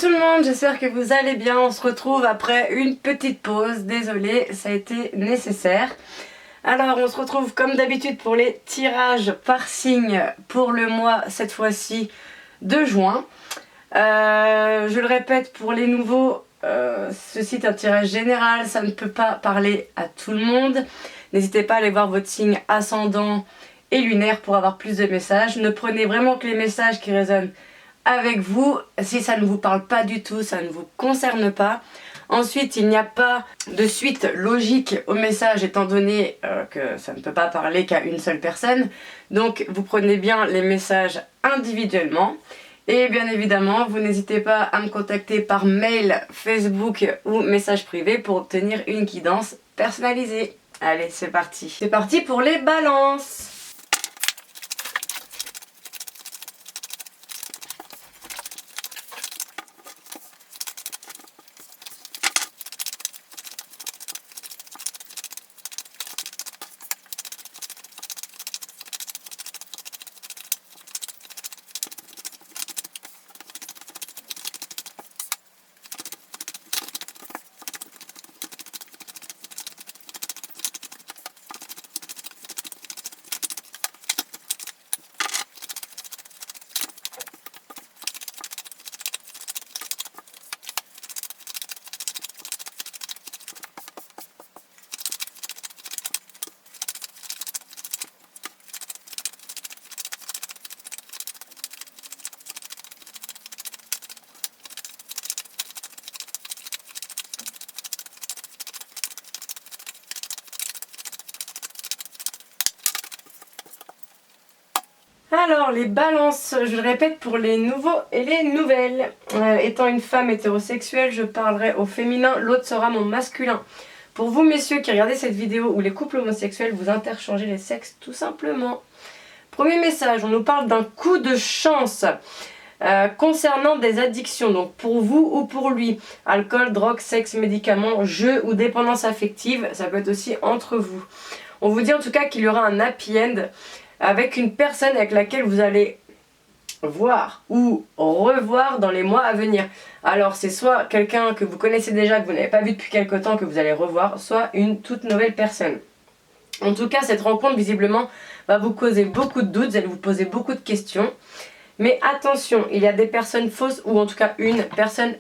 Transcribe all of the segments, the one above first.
tout le monde, j'espère que vous allez bien. On se retrouve après une petite pause. Désolée, ça a été nécessaire. Alors on se retrouve comme d'habitude pour les tirages par signe pour le mois, cette fois-ci, de juin. Je le répète pour les nouveaux, ceci est un tirage général, ça ne peut pas parler à tout le monde. N'hésitez pas à aller voir votre signe ascendant et lunaire pour avoir plus de messages. Ne prenez vraiment que les messages qui résonnent avec vous. Si ça ne vous parle pas du tout, ça ne vous concerne pas. Ensuite, il n'y a pas de suite logique au message étant donné que ça ne peut pas parler qu'à une seule personne. Donc vous prenez bien les messages individuellement. Et bien évidemment, vous n'hésitez pas à me contacter par mail, Facebook ou message privé pour obtenir une guidance personnalisée. Allez, c'est parti. C'est parti pour les balances. Alors, les balances, je le répète pour les nouveaux et les nouvelles. Étant une femme hétérosexuelle, je parlerai au féminin, l'autre sera mon masculin. Pour vous, messieurs, qui regardez cette vidéo où les couples homosexuels, vous interchangez les sexes tout simplement. Premier message, on nous parle d'un coup de chance concernant des addictions. Donc, pour vous ou pour lui, alcool, drogue, sexe, médicaments, jeux ou dépendance affective, ça peut être aussi entre vous. On vous dit en tout cas qu'il y aura un happy end avec une personne avec laquelle vous allez voir ou revoir dans les mois à venir. Alors c'est soit quelqu'un que vous connaissez déjà, que vous n'avez pas vu depuis quelque temps, que vous allez revoir, soit une toute nouvelle personne. En tout cas, cette rencontre visiblement va vous causer beaucoup de doutes, vous allez vous poser beaucoup de questions. Mais attention, il y a des personnes fausses, ou en tout cas une personne...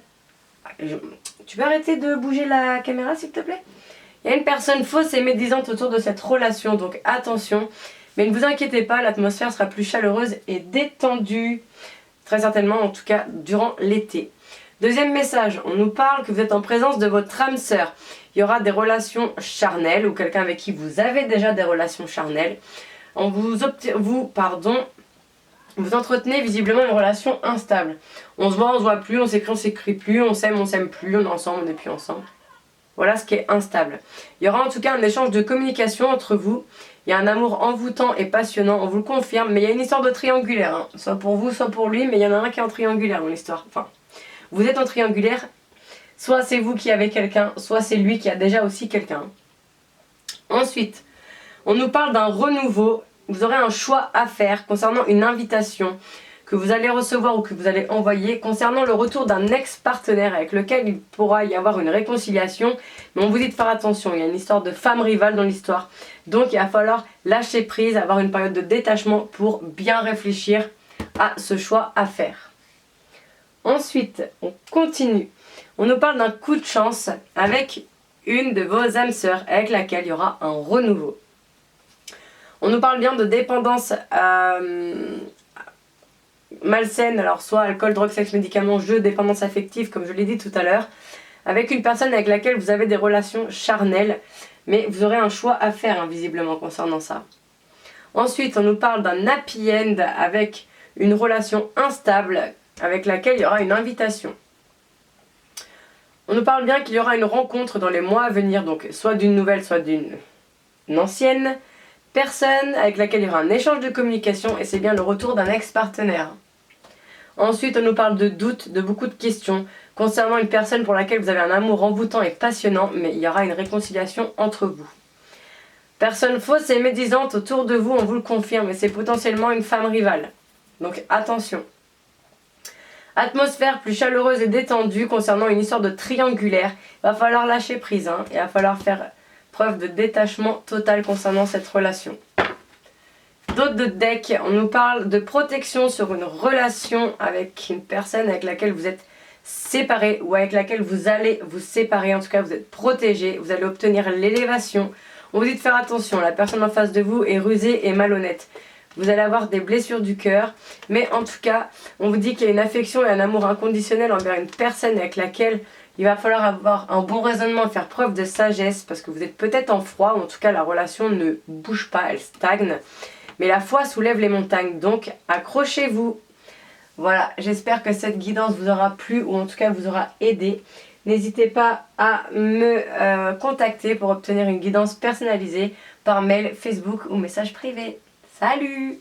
Tu peux arrêter de bouger la caméra s'il te plaît ? Il y a une personne fausse et médisante autour de cette relation, donc attention. Mais ne vous inquiétez pas, l'atmosphère sera plus chaleureuse et détendue. Très certainement, en tout cas, durant l'été. Deuxième message, on nous parle que vous êtes en présence de votre âme sœur. Il y aura des relations charnelles ou quelqu'un avec qui vous avez déjà des relations charnelles. Vous entretenez visiblement une relation instable. On se voit plus, on s'écrit plus, on s'aime plus, on est ensemble, on n'est plus ensemble. Voilà ce qui est instable. Il y aura en tout cas un échange de communication entre vous. Il y a un amour envoûtant et passionnant, on vous le confirme, mais il y a une histoire de triangulaire, hein. Soit pour vous, soit pour lui, mais il y en a un qui est en triangulaire dans l'histoire. Enfin, vous êtes en triangulaire, soit c'est vous qui avez quelqu'un, soit c'est lui qui a déjà aussi quelqu'un. Ensuite, on nous parle d'un renouveau. Vous aurez un choix à faire concernant une invitation que vous allez recevoir ou que vous allez envoyer concernant le retour d'un ex-partenaire avec lequel il pourra y avoir une réconciliation. Mais on vous dit de faire attention, il y a une histoire de femme rivale dans l'histoire. Donc il va falloir lâcher prise, avoir une période de détachement pour bien réfléchir à ce choix à faire. Ensuite, on continue. On nous parle d'un coup de chance avec une de vos âmes sœurs avec laquelle il y aura un renouveau. On nous parle bien de dépendance malsaine, alors soit alcool, drogue, sexe, médicaments, jeux, dépendance affective, comme je l'ai dit tout à l'heure, avec une personne avec laquelle vous avez des relations charnelles, mais vous aurez un choix à faire, hein, visiblement, concernant ça. Ensuite, on nous parle d'un happy end avec une relation instable, avec laquelle il y aura une invitation. On nous parle bien qu'il y aura une rencontre dans les mois à venir, donc soit d'une nouvelle, soit d'une ancienne personne avec laquelle il y aura un échange de communication, et c'est bien le retour d'un ex-partenaire. Ensuite, on nous parle de doutes, de beaucoup de questions concernant une personne pour laquelle vous avez un amour envoûtant et passionnant, mais il y aura une réconciliation entre vous. Personne fausse et médisante autour de vous, on vous le confirme, et c'est potentiellement une femme rivale. Donc attention. Atmosphère plus chaleureuse et détendue concernant une histoire de triangulaire. Il va falloir lâcher prise, hein, et il va falloir faire preuve de détachement total concernant cette relation. D'autres de deck, on nous parle de protection sur une relation avec une personne avec laquelle vous êtes séparés ou avec laquelle vous allez vous séparer. En tout cas, vous êtes protégés, vous allez obtenir l'élévation. On vous dit de faire attention, la personne en face de vous est rusée et malhonnête. Vous allez avoir des blessures du cœur, mais en tout cas, on vous dit qu'il y a une affection et un amour inconditionnel envers une personne avec laquelle il va falloir avoir un bon raisonnement, faire preuve de sagesse, parce que vous êtes peut-être en froid, ou en tout cas la relation ne bouge pas, elle stagne. Mais la foi soulève les montagnes, donc accrochez-vous. Voilà, j'espère que cette guidance vous aura plu, ou en tout cas vous aura aidé. N'hésitez pas à me contacter pour obtenir une guidance personnalisée par mail, Facebook ou message privé. Salut!